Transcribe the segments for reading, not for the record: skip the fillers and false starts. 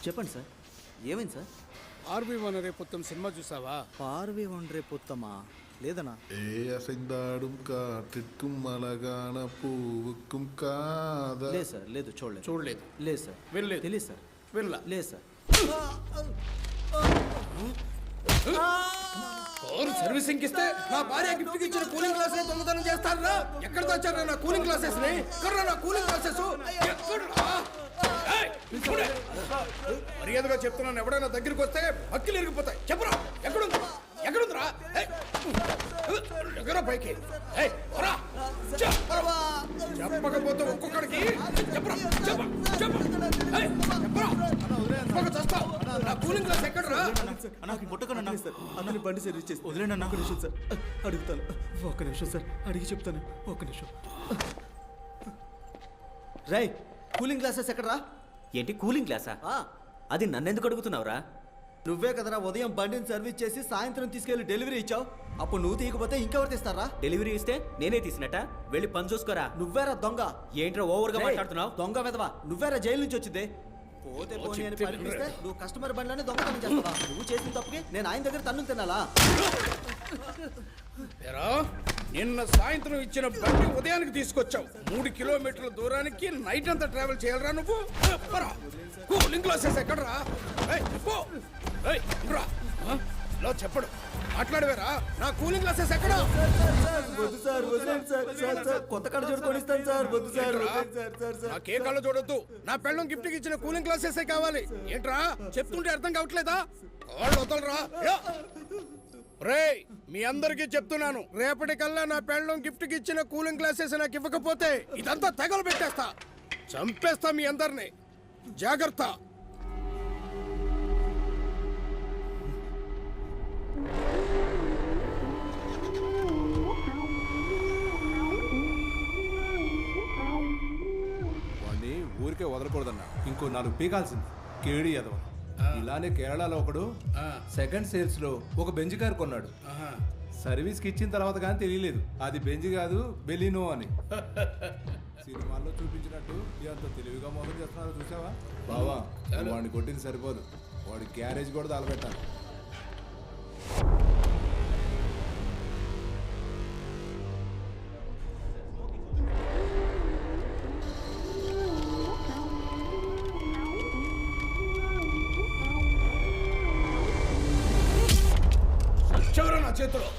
చెప్పండి సార్, ఏమైంది sir? RV వనరే Putham cinema చూసావా? பார்வை ஒன்றே புத்தமா లేదనా? அசைந்தாடும் காற்றுக்கும் அழகான பூவுக்கும் காதல். లేదు సార్, లేదు, చూడలేదు. చూడలేదు. లేదు సార్, వెళ్ళలేదు. తెలియదు సార్. వెళ్ళా. లేదు సార్. కారు సర్వీసింగ్ ఇస్తే నా భార్య గిఫ్ట్ ఇచ్చిన కూలింగ్ గ్లాసెస్ దొంగతనం చేస్తారా? ఎక్కడ తెచ్చారా నా కూలింగ్ గ్లాసెస్ ని? ఎక్కడ నా కూలింగ్ గ్లాసెస్? మర్యాదగా చెప్తున్నాను, ఎవడైనా దగ్గరికి వస్తే అక్కిలు ఇరిగిపోతాయి. చెప్పురా, ఎక్కడుంది? ఎక్కడుందిరా? ఎక్కడో పైకి చెప్పకపోతే ఒక్కొక్కడికి చెప్పరా, చస్తావు. నా కూలింగ్ గ్లాస్ ఎక్కడరా? నాకు ముట్టకన్నా సార్, అన్నని బండి సర్వీస్ చేసి వదిలేనా? నాకు నిమిషం సార్, అడుగుతాను. ఒక్క నిమిషం సార్, అడిగి చెప్తాను. ఒక్క నిమిషం. రై, కూలింగ్ గ్లాసెస్ ఎక్కడరా? ఏంటి కూలింగ్ గ్లాసా? అది నన్నెందుకు అడుగుతున్నావురా? నువ్వే కదరా ఉదయం బండిని సర్వీస్ చేసి సాయంత్రం తీసుకెళ్లి డెలివరీ ఇచ్చావు. అప్పుడు నువ్వు తీయకపోతే ఇంకెవరు తీస్తారా? డెలివరీ ఇస్తే నేనే తీసినట్ట? వెళ్ళి పని చూసుకోరా. నువ్వేరా దొంగ? ఏంట్రా ఓవర్ గా మాట్లాడుతున్నావు? దొంగ వెదవా, నువ్వేరా జైలు నుంచి వచ్చిందే. పోతే పోనీ అని పరిపిస్తే నువ్వు కస్టమర్ బండ్లోనే దొంగతనం చేస్తావా? నువ్వు చేసిన తప్పుకి నేను ఆయన దగ్గర తన్ను తినాలా? నిన్న సాయంత్రం ఇచ్చిన బండి ఉదయానికి తీసుకొచ్చావు. 3 కిలోమీటర్ల దూరానికి నైట్ అంతా ట్రావెల్ చేయాలరా నువ్వు? కూలింగ్ గ్లాసెస్ ఎక్కడరా? చెప్పడు, మాట్లాడవేరా? నా కూలింగ్ గ్లాసెస్ ఎక్కడ? కొత్త కళ్ళ చూడు కొనిస్తాను సార్. వద్దు సార్, నాకే కళ్ళ చూడొద్దు. నా పెళ్ళం గిఫ్ట్ ఇచ్చిన కూలింగ్ గ్లాసెస్ కావాలి. ఏంట్రా చెప్తుంటే అర్థం కావట్లేదా? కాళ్ళు వదలరా. రేయ్, మీ అందరికీ చెప్తున్నాను, రేపటికల్లా నా పెళ్ళం గిఫ్ట్ ఇచ్చిన కూలింగ్ గ్లాసెస్ నాకు ఇవ్వకపోతే ఇదంతా తెగలు పెట్టేస్తా, చంపేస్తా మీ అందరినీ. జాగ్రత్త. వాడిని ఊరికే వదలకూడదన్నా, ఇంకో 4 పీకాల్సింది. కేడి ఎదవ. ఇలానే కేరళలో ఒకడు సెకండ్ సేల్స్ లో ఒక బెంజ్ కార్ కొన్నాడు. సర్వీస్ కి ఇచ్చిన తర్వాత కానీ తెలియలేదు అది బెంజ్ కాదు బెలినో అని. సినిమాల్లో చూపించినట్టు ఎంత తెలివిగా మోసం చేస్తున్నారో చూసావా? బావా, వాడిని కొట్టింది సరిపోదు, వాడి క్యారేజ్ కూడా తలపెట్టాలి. నా చేతిలో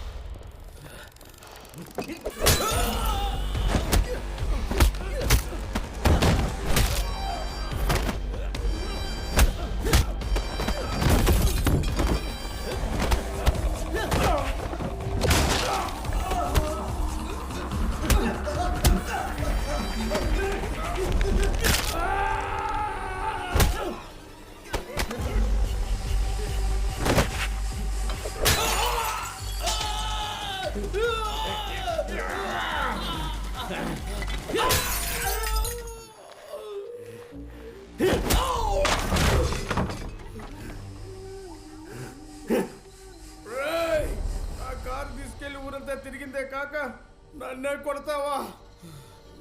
తిరిగిందే కాక నన్నే కొడతావా?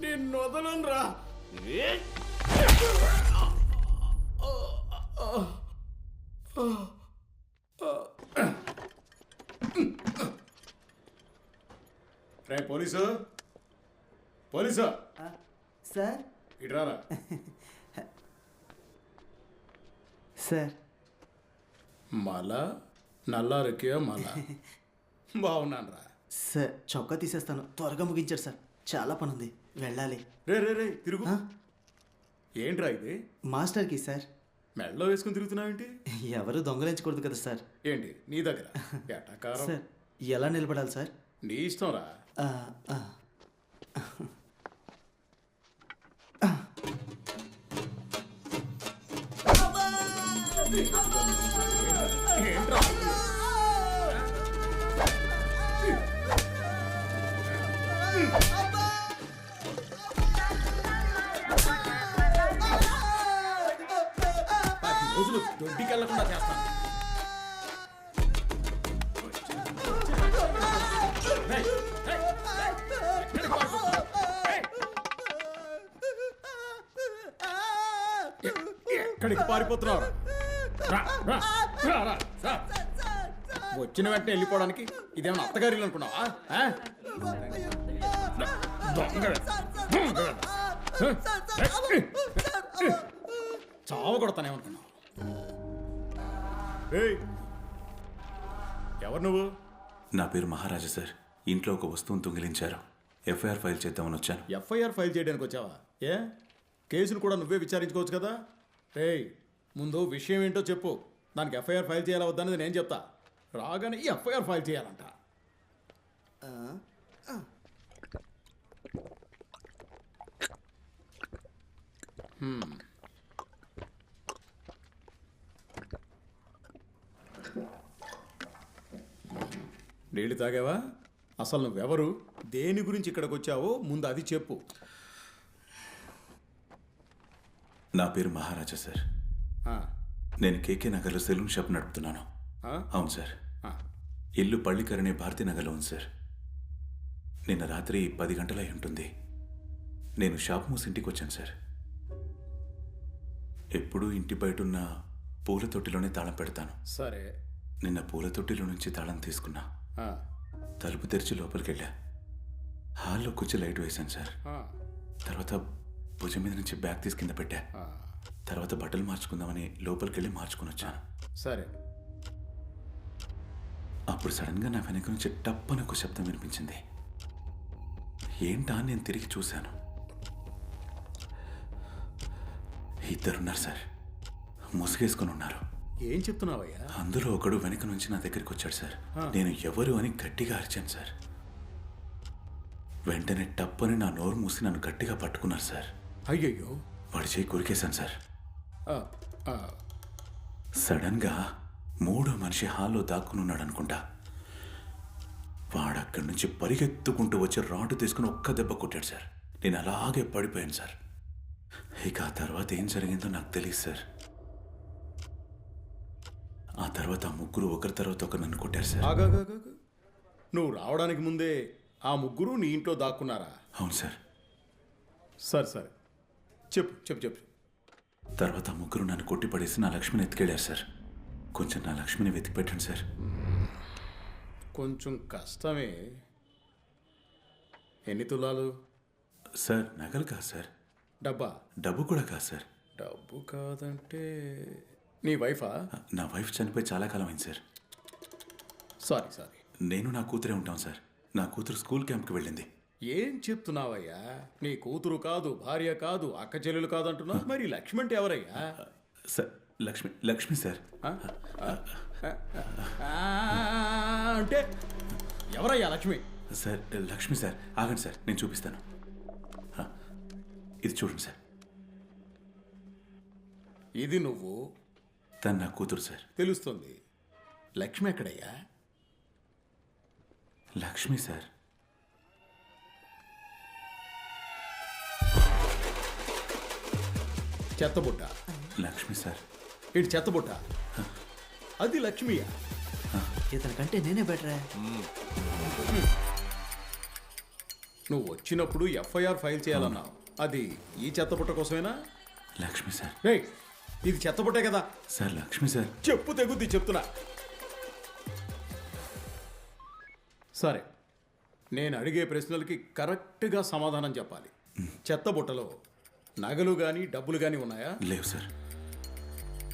నిన్ను వదలనురా. రే పోలీసు, పోలీసు సార్. ఇట్రారా. సార్ మళ్ళా నల్లారకే మళ్ళా బాగున్నాను రా. సార్ చొక్కా తీసేస్తాను, త్వరగా ముగించారు సార్, చాలా పని ఉంది, వెళ్ళాలి. రే రే రే తిరుగు. ఏంట్రా ఇది? మాస్టర్కి సార్. మెడలో వేసుకుని తిరుగుతున్నావేంటి? ఎవరు దొంగలించకూడదు కదా సార్. ఏంటి నీ దగ్గర ఎటకారం? సార్ ఎలా నిలబడాలి సార్? నీ ఇష్టం రా. ఏంట్రా రోజులు దొడ్డికి వెళ్ళకుండా చేస్తాను. ఎక్కడికి పారిపోతున్నావు? వచ్చిన వెంటనే వెళ్ళిపోవడానికి ఇదేమన్నా అత్తగారిలు అనుకున్నావా? ఆ? చావ కొడతానేమనుకున్నావు? ఏయ్, ఎవరు నువ్వు? నా పేరు మహారాజా సార్. ఇంట్లో ఒక వస్తువును దొంగిలించారు. ఎఫ్ఐఆర్ ఫైల్ చేద్దామని వచ్చాను. ఎఫ్ఐఆర్ ఫైల్ చేయడానికి వచ్చావా? ఏ కేసును కూడా నువ్వే విచారించుకోవచ్చు కదా. ఏయ్, ముందు విషయం ఏంటో చెప్పు. దానికి ఎఫ్ఐఆర్ ఫైల్ చేయాలా వద్దన్నది నేను చెప్తా. రాగానే ఈ ఎఫ్ఐఆర్ ఫైల్ చేయాలంట. నీళ్ళు తాగావా? అసలు నువ్వెవరు, దేని గురించి ఇక్కడికి వచ్చావో ముందు అది చెప్పు. నా పేరు మహారాజా సార్. ఆ, నేను కేకే నగర్లో సెలూన్ షాప్ నడుపుతున్నాను. ఆ? అవును సార్. ఆ. ఇల్లు పళ్ళికరణి భారతీ నగర్లో ఉంది సార్. నిన్న రాత్రి 10 గంటలై ఉంటుంది. నేను షాప్ మూసి ఇంటికి వచ్చాను సార్. ఎప్పుడూ ఇంటి బయట ఉన్న పూల తొట్టిలోనే తాళం పెడతాను. సరే. నిన్న పూల తొట్టిలో నుంచి తాళం తీసుకున్నా. ఆ, తలుపు తెరిచి లోపలికి వెళ్ళా. హాల్లో కూర్చి లైట్ వేశాను సార్. ఆ, తర్వాత భుజం మీద నుంచి బ్యాగ్ తీసి కింద పెట్టా. ఆ. తర్వాత బట్టలు మార్చుకుందామని లోపలికి వెళ్ళి మార్చుకుని వచ్చాను. సరే. అప్పుడు సడన్గా నా వెనక నుంచి టప్పని ఒక శబ్దం వినిపించింది. ఏంటా అని నేను తిరిగి చూశాను. ఇద్దరున్నారు సార్. ముసుగేసుకుని ఉన్నారు. ఏం చెప్తున్నావయ్యా? అందులో ఒకడు వెనక నుంచి నా దగ్గరికి వచ్చాడు సార్. నేను ఎవరు అని గట్టిగా అరిచాను సార్. వెంటనే టప్పని నా నోరు మూసి నన్ను గట్టిగా పట్టుకున్నారు సార్. అయ్యయ్యో. వాడి చేయి కొరికేశాను సార్. ఆ, ఆ. సడన్గా మూడో మనిషి హాల్లో దాక్కుని ఉన్నాడు అనుకుంటా. వాడక్కడి నుంచి పరిగెత్తుకుంటూ వచ్చి రాడ్డు తీసుకుని ఒక్క దెబ్బ కొట్టాడు సార్. నేను అలాగే పడిపోయాను సార్. ఇక ఆ తర్వాత ఏం జరిగిందో నాకు తెలియదు సార్. ఆ తర్వాత ఆ ముగ్గురు ఒకరి తర్వాత ఒకరు నన్ను కొట్టారు సార్. ఆగాగాగా. నువ్వు రావడానికి ముందే ఆ ముగ్గురు నీ ఇంట్లో దాక్కున్నారా? అవును సార్. సరే సరే, చెప్పు చెప్పు చెప్పు. తర్వాత ఆ ముగ్గురు నన్ను కొట్టి పడేసి నా లక్ష్మిని ఎత్తుకెళ్ళారు సార్. కొంచెం నా లక్ష్మిని వెతికి పెట్టండి సార్. కొంచెం కష్టమే. ఎన్ని తులాలు? సార్ నగలు కాదు సార్. డబ్బా? డబ్బు కూడా కాదు సార్. డబ్బు కాదంటే నీ వైఫా? నా వైఫ్ చనిపోయి చాలా కాలం అయింది సార్. Sorry sorry. నేను నా కూతురే ఉంటాం సార్. నా కూతురు స్కూల్ క్యాంప్కి వెళ్ళింది. ఏం చెప్తున్నావయ్యా? నీ కూతురు కాదు, భార్య కాదు, అక్క చెల్లెలు కాదు అంటున్నావు. మరి లక్ష్మి అంటే ఎవరయ్యా? Sir Lakshmi sir. ఆ, అంటే ఎవరయ్యా లక్ష్మి? Sir Lakshmi sir. ఆగండి సార్, నేను చూపిస్తాను. ఇది చూడండి సార్. ఇది నువ్వు? తను నా కూతురు సార్. తెలుస్తుంది. లక్ష్మి ఎక్కడయ్యా? లక్ష్మి సార్. చెత్తబుట్ట. లక్ష్మి సార్. ఇటు చెత్తబుట్ట. అది లక్ష్మియా? ఇతనికంటే నేనే బెటరే. నువ్వు వచ్చినప్పుడు ఎఫ్ఐఆర్ ఫైల్ చేయాలన్నావు. అది ఈ చెత్తబుట్ట కోసమేనా? లక్ష్మి సార్. రేయ్, ఇది చెత్తబుట్టే కదా? Sir Lakshmi sir. చెప్పు తెగుద్ది చెప్తున్నా. సరే, నేను అడిగే ప్రశ్నలకి కరెక్ట్గా సమాధానం చెప్పాలి. చెత్తబుట్టలో నగలు కానీ డబ్బులు కానీ ఉన్నాయా? లేవు సార్.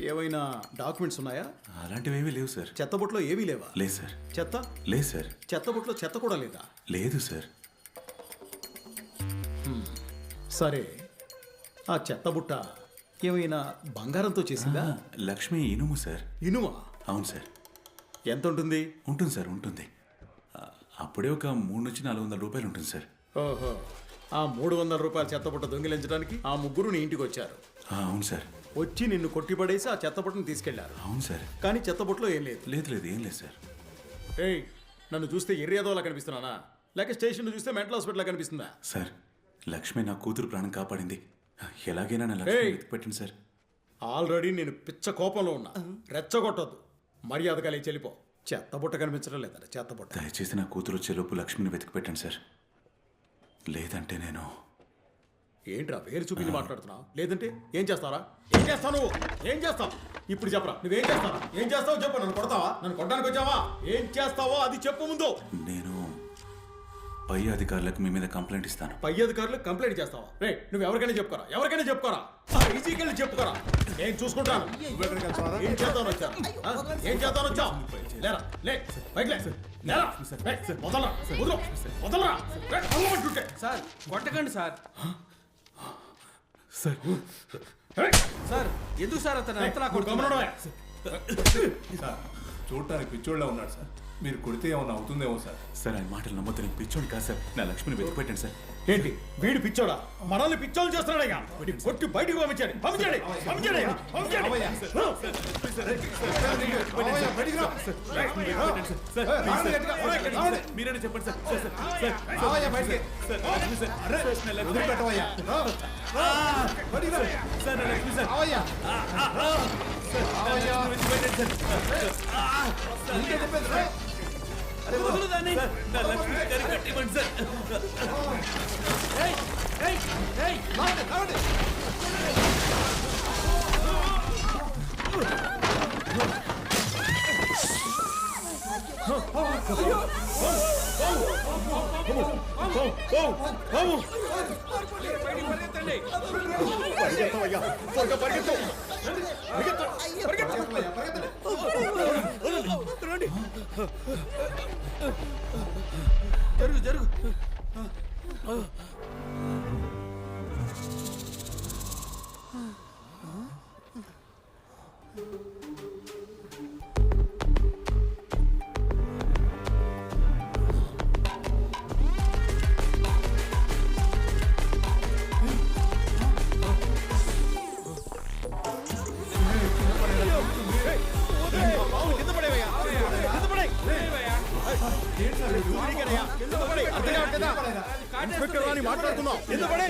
ఏవైనా డాక్యుమెంట్స్ ఉన్నాయా? అలాంటివి ఏమీ లేవు సార్. చెత్తబుట్టలో ఏమీ లేవా? లేదు సార్. చెత్త? లేదు సార్. చెత్తబుట్టలో చెత్త కూడా లేదా? లేదు సార్. సరే, ఆ చెత్తబుట్ట ఏమైనా బంగారంతో చేసిందా? లక్ష్మి ఇనుము సార్. ఇనుమా? అవును సార్. ఎంత ఉంటుంది? ఉంటుంది సార్, ఉంటుంది. అప్పుడే ఒక 300 నుంచి 400 రూపాయలు ఉంటుంది సార్. ఓహో, ఆ 300 రూపాయల చెత్తబుట్ట దొంగిలించడానికి ఆ ముగ్గురు నీ ఇంటికి వచ్చారు. అవును సార్. వచ్చి నిన్ను కొట్టిపడేసి ఆ చెత్తబుట్టను తీసుకెళ్లారు. అవును సార్. కానీ చెత్తబుట్టలో ఏం లేదు. లేదు లేదు, ఏం లేదు సార్. ఏయ్, నన్ను చూస్తే ఎర్రేదోలా కనిపిస్తున్నానా, లేక స్టేషన్ చూస్తే మెంటల్ హాస్పిటల్ కనిపిస్తుందా? సార్, లక్ష్మి నా కూతురు ప్రాణం కాపాడింది. ఎలాగైనా నా లక్ష్మి వెతికి పెట్టండి సార్. ఆల్రెడీ నేను పిచ్చ కోపంలో ఉన్నా. రెచ్చగొట్టద్దు, మర్యాదగా లేచి వెళ్ళిపో. చెత్తబుట్ట కనిపించడం లేదంటే చెత్తబుట్ట. దయచేసి నా కూతురు వచ్చేలోపు లక్ష్మిని వెతికి పెట్టండి సార్. లేదంటే నేను ఏంట్రా పేరు చూపించి మాట్లాడుతున్నావు? లేదంటే ఏం చేస్తారా? ఏం చేస్తావు నువ్వు? ఏం చేస్తావు ఇప్పుడు చెప్పరా? నువ్వేం చేస్తావా? ఏం చేస్తావు చెప్పు. నన్ను కొడతావా? నన్ను కొట్టడానికి వచ్చావా? ఏం చేస్తావో అది చెప్పు ముందు. నేను పై అధికారులకు మీ మీద కంప్లైంట్ ఇస్తాను. పై అధికారులు కంప్లైంట్ చేస్తావా? రే నువ్వు ఎవరికైనా చెప్పుకోరా, ఎవరికైనా చెప్పుకోరా, ఈజీకెళ్ళి చెప్పుకోరా, నేను చూసుకుంటాను. ఏం చేద్దామని వచ్చాను? ఏం చేద్దామని వచ్చావు? లేరా లే, బయట లే, లేరా, వదలరా, వదలరా, వదలరా, వదలమంటుంటే. సార్ కొట్టకండి సార్. సార్ సార్ ఎందుకు సార్ అతను అంతలా గమనమే. సార్ చూడటానికి పిచ్చోళ్ళ ఉన్నాడు సార్. మీరు కొడితే ఏమన్నా అవుతుందేమో సార్. సార్ ఆయన మాటలు నమ్మొద్దు, నేను పిచ్చోని కాదు సార్. నా లక్ష్మిని వెతికిపెట్టండి సార్. ఏంటి వీడు పిచ్చోడా? మనల్ని పిచ్చోలు చేస్తున్నాడయ్యా. కొట్టి బయటికి పంపించాడు, పంపించాడు, పంపించాడు, పంపించాడు. మీరైనా చెప్పండి సార్. పరిగెత్తవయ్యా, త్వరగా పరిగెత్తు, పరిగెత్తు, పరిగెత్తు. జరుగు జరుగు. కింద పడేవయ్యా, కింద పడే. ఇన్స్పెక్టర్ అని మాట్లాడుతున్నావు. కింద పడే.